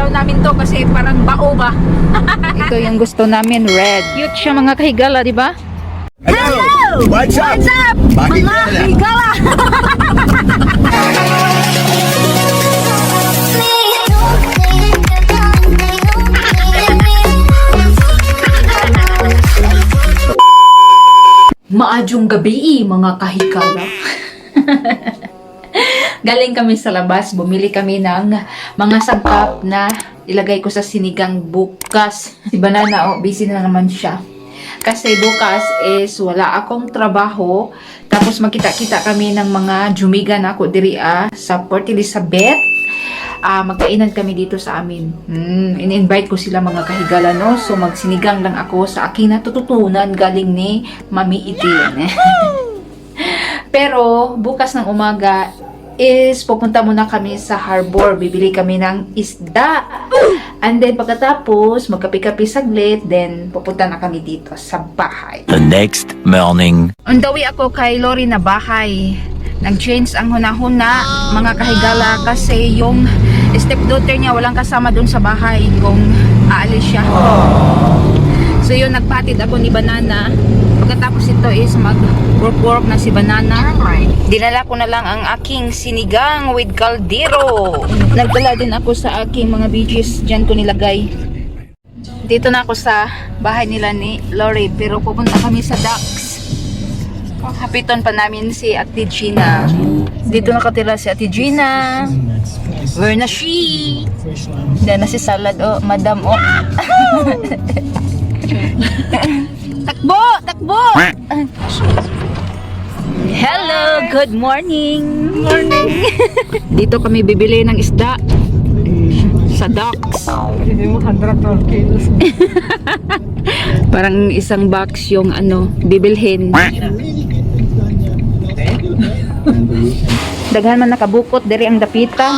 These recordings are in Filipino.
Ayaw namin to kasi parang bao ba? Ito yung gusto namin, red. Cute siya mga kahigala, di ba? Hello! What's up? What's up? Bakit Mga ka na? kahigala! Maadjong gabi, mga kahigala. Galing kami sa labas, bumili kami ng mga sangkap na ilagay ko sa sinigang bukas. Si Banana, busy na naman siya. Kasi bukas is wala akong trabaho. Tapos magkita-kita kami ng mga jumigan ako diri sa Port Elizabeth. Magkainan kami dito sa amin. In-invite ko sila mga kahigala, no? So magsinigang lang ako sa aking natututunan galing ni Mami Idin. Pero bukas ng umaga is pupunta muna kami sa harbor. Bibili kami ng isda. And then pagkatapos magkape-kape saglit, then pupunta na kami dito sa bahay. The next morning. On the way ako kay Lori na bahay. Nag-change ang huna-huna, mga kahigala, kasi yung stepdaughter niya walang kasama doon sa bahay kung aalis siya. So yun, nagpatid ako ni Banana. Pagkatapos ito is mag-work na si Banana. Dinala ko na lang ang aking sinigang with caldero. Nagdala din ako sa aking mga beaches. Diyan ko nilagay. Dito na ako sa bahay nila ni Lori, pero pupunta kami sa docks. Hapiton pa namin si Ate Gina. Dito nakatira si Ate Gina. Where na she? Diyan na si Salad, oh, madam, oh. Takbo! Takbo! Hello! Good morning! Morning! Dito kami bibili ng isda sa docks. Parang isang box yung bibilhin. Daghan man nakabukot diri ang dapita.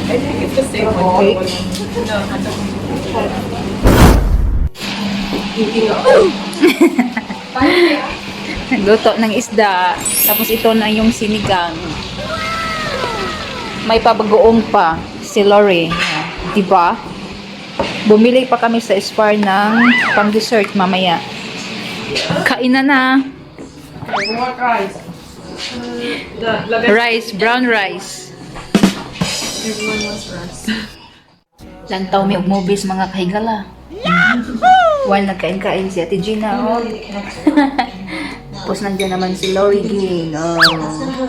I think it's the same one. Luto ng isda. Tapos ito na yung sinigang. May pabagoong pa si Lori. Diba? Bumili pa kami sa Spar ng pang dessert mamaya. Kainan na. What rice? Rice, brown rice. Everyone wants rice. Lantaw may movies mga kahigala. While nagkain-kain si Ate Gina, oh. Tapos nandiyan naman si Lori Ging, oh.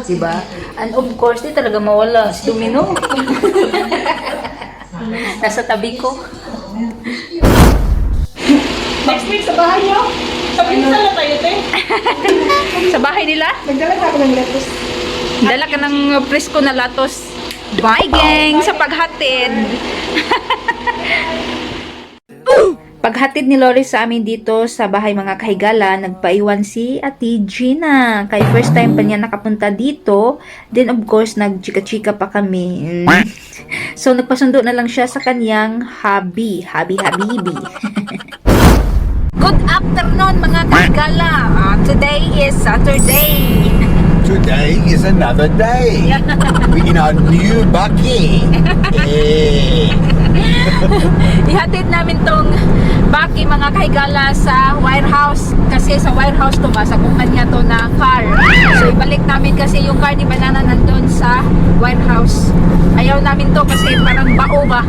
Diba? And of course, di talaga mawala si Domino. Nasa tabi ko. Next week sa bahay niyo? Sa pinsan na tayo, te. Sa bahay nila, Nagdala ka ako ng lettuce. dala ka ng presko na latos. Bye, gang! Sa paghatid. Paghatid ni Lori sa amin dito sa bahay mga kahigala, nagpaiwan si Ate Gina. Kaya first time pa niya nakapunta dito. Then of course, nagchika-chika pa kami. So nagpasundo na lang siya sa kanyang habibi. Good afternoon mga kahigala. Today is Saturday. Today is another day. We're in our new Bucky. Hey. Ihatid namin tong baki mga kahigala sa warehouse. Kasi sa warehouse to, masabukan niya to na car. So ibalik namin kasi yung car ni Banana nandun sa warehouse. Ayaw namin to kasi parang bao ba?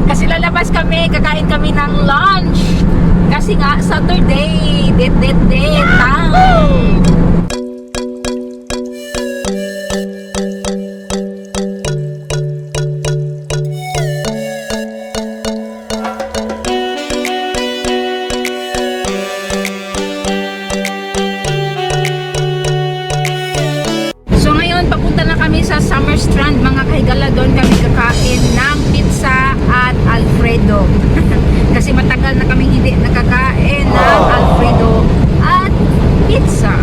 Kasi lalabas kami, kakain kami ng lunch. Kasi nga Saturday, date time. Papunta na kami sa Summer Strand mga kahigala. Doon kami kakain ng pizza at Alfredo. Kasi matagal na kami hindi nakakain ng Alfredo at pizza.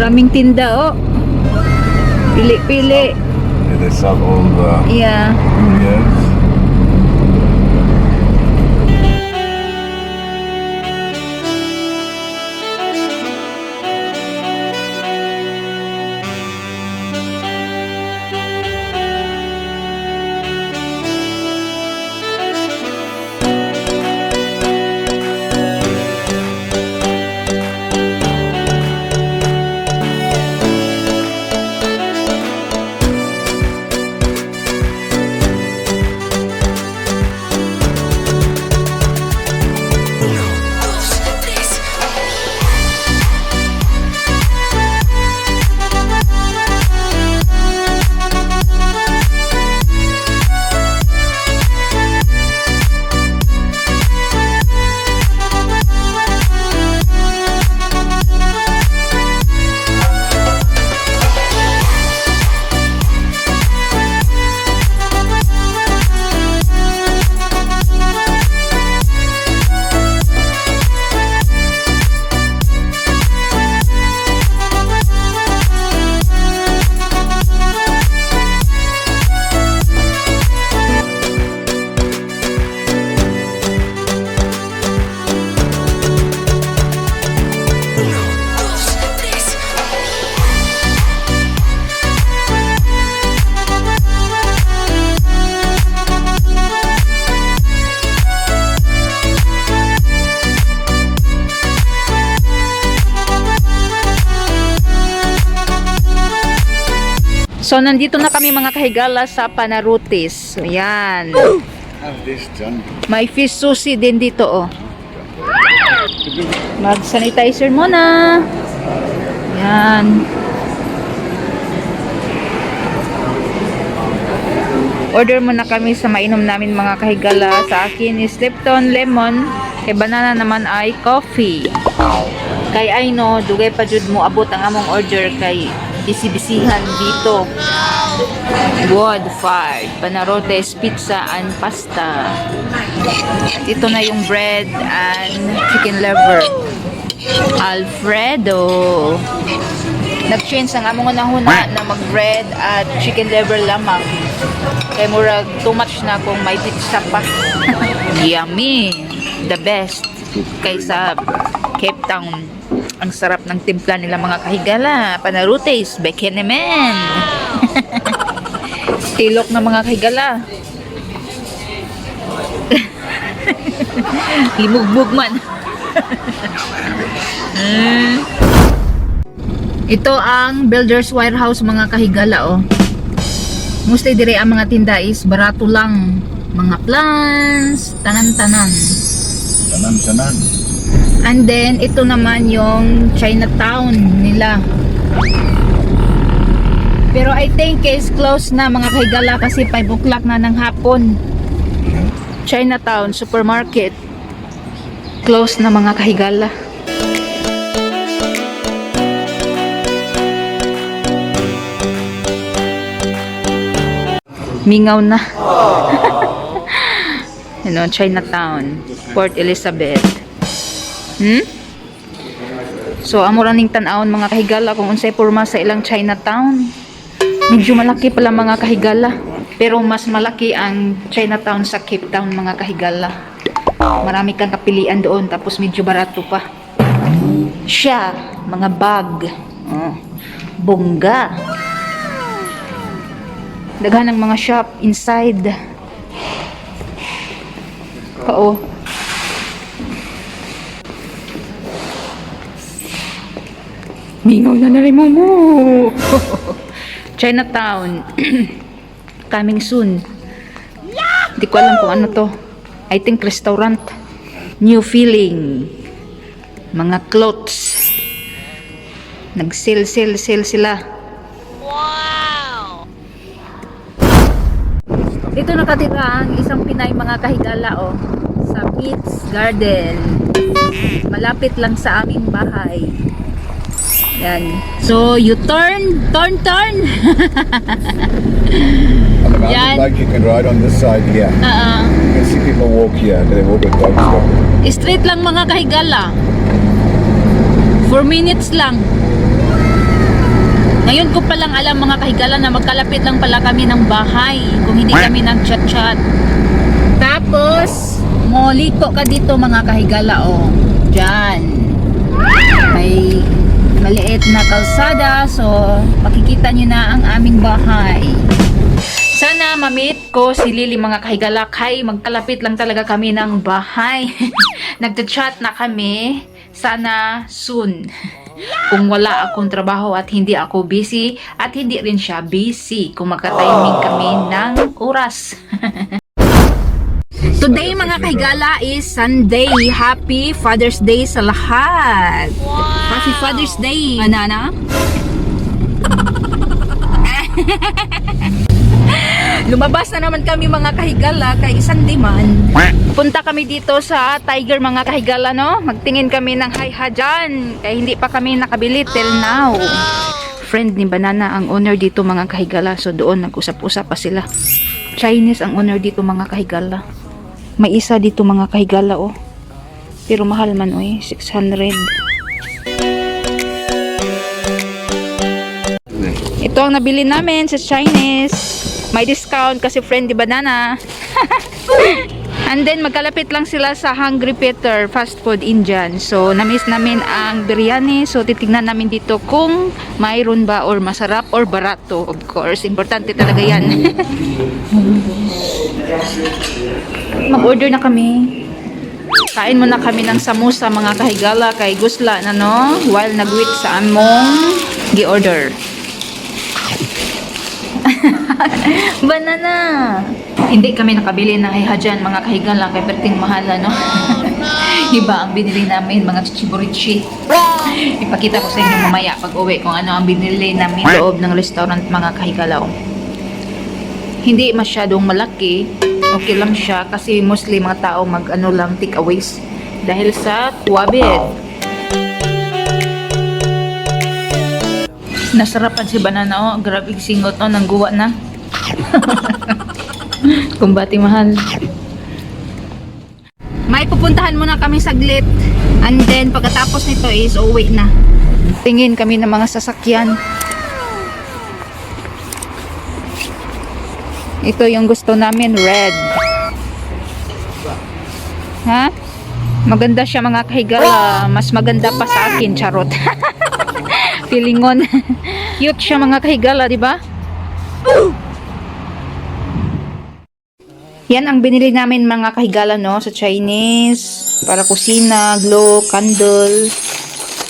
Maraming tinda, oh. Pili-pili. Yeah, they sell all the Yeah. beers. So, nandito na kami mga kahigala sa Panarutis. So, yan. Have this done. May fish sushi din dito, oh. Mag-sanitizer muna. Yan. Order muna kami sa mainom namin mga kahigala. Sa akin is Lipton Lemon. Kay Banana naman ay coffee. Kay Aino, dugay pa jud mo abot ang among order kay bisi-bisihan dito. Wood Fire, Panarotes, pizza and pasta. Ito na yung bread and chicken liver. Alfredo. Nag-change ang among unahuna na mag-bread at chicken liver lamang. Kaya murag too much na kung may pizza pa. Yummy. The best. Kaysa Cape Town. Ang sarap ng timpla nila mga kahigala. Panarutis, Bekenemen. Tilok na mga kahigala. Limugbog man. Ito ang Builder's Warehouse mga kahigala, oh. Mostly dire ang mga tinda is barato lang. Mga plants, tanan-tanan. Tanan-tanan. And then, ito naman yung Chinatown nila. Pero I think is close na mga kahigala kasi 5 o'clock na ng hapon. Chinatown Supermarket. Close na mga kahigala. Mingaw na. Chinatown, Port Elizabeth. So amo ra ning tan-awon mga kahigala kung unsay porma sa ilang Chinatown. Medyo malaki pala mga kahigala, pero mas malaki ang Chinatown sa Cape Town mga kahigala. Marami kang kapilian doon, tapos medyo barato pa. Siya, mga bag. Oh, bongga. Daghan ng mga shop inside. Oo. Mingaw na rin mo. Chinatown. Coming soon. Hindi ko alam kung ano to. I think restaurant. New feeling. Mga clothes. Nag-sale sila. Wow! Dito nakatira ang isang Pinay mga kahigala, oh. Sa Pete's Garden. Malapit lang sa aming bahay. Yan. So, you turn. On the Yan. mountain bike you can ride on this side here. You can see people walk here. They walk with dogs. Straight lang mga kahigala. 4 minutes lang. Ngayon ko palang alam mga kahigala na magkalapit lang pala kami ng bahay kung hindi kami nag-chat-chat. Tapos, moliko ka dito mga kahigala, oh. Diyan. May maliit na kalsada, so makikita nyo na ang aming bahay. Sana ma-meet ko si Lily mga kahigala, kay magkalapit lang talaga kami ng bahay. Nagchat na kami, sana soon. Kung wala akong trabaho at hindi ako busy at hindi rin siya busy, kung magka-timing kami ng oras. Today mga kahigala is Sunday. Happy Father's Day sa lahat. Happy Father's Day, Nana. Lumabas na naman kami mga kahigala kay isang diman. Punta kami dito sa Tiger mga kahigala, no? Magtingin kami ng hi-ha dyan. Kaya hindi pa kami nakabili till now. Friend ni Banana ang owner dito mga kahigala. So doon nag-usap-usap pa sila. Chinese ang owner dito mga kahigala. May isa dito mga kahigala, oh. Pero mahal man, oh, 600. Ito ang nabili namin sa Chinese. May discount kasi friend ni Banana. And then magkalapit lang sila sa Hungry Peter Fast Food Indian. So na-miss namin ang biryani. So titignan namin dito kung mayroon ba or masarap or barato. Of course, importante talaga yan. Mag-order na kami. Kain muna kami ng samosa mga kahigala kay Gusla na, no? While nag-wait sa among gi-order. Banana. Hindi kami nakabili ng hiha dyan mga kahigala kay perting mahal, no? Iba ang binili namin mga chichiburichi. Ipakita ko sa inyo mamaya pag uwi kung ano ang binili namin sa loob ng restaurant mga kahigala. Hindi masyadong malaki. Okay lang siya kasi mostly mga tao mag-ano lang takeaways dahil sa tuwabid. Nasarapan si Banana, oh. Grabe singot, oh. Nangguwa na. Kumbati mahal. May pupuntahan muna kami saglit. And then, pagkatapos nito is uwi na. Tingin kami ng mga sasakyan. Ito yung gusto namin, red. Ha? Maganda siya mga kahigala. Mas maganda pa sa akin, charot. Pilingon. Cute siya mga kahigala, di ba? Yan ang binili namin mga kahigala, no, sa Chinese para kusina, glow, candle,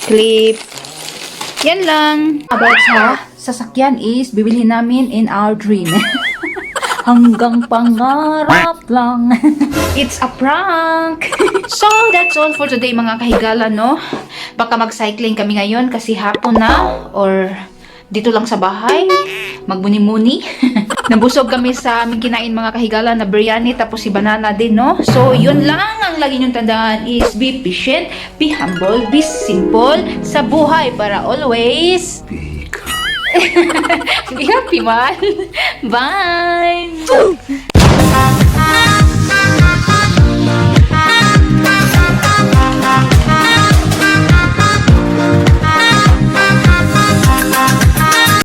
clip. Yan lang. About sa sasakyan is bibili namin in our dream. Hanggang pangarap lang. It's a prank. So, that's all for today mga kahigala, no? Baka mag-cycling kami ngayon kasi hapon na or dito lang sa bahay. Magbuni-muni. Nabusog kami sa aming kinain mga kahigala na biryani tapos si Banana din, no? So, yun lang ang lagi niyong tandaan is be patient, be humble, be simple sa buhay para always be happy man. Bye!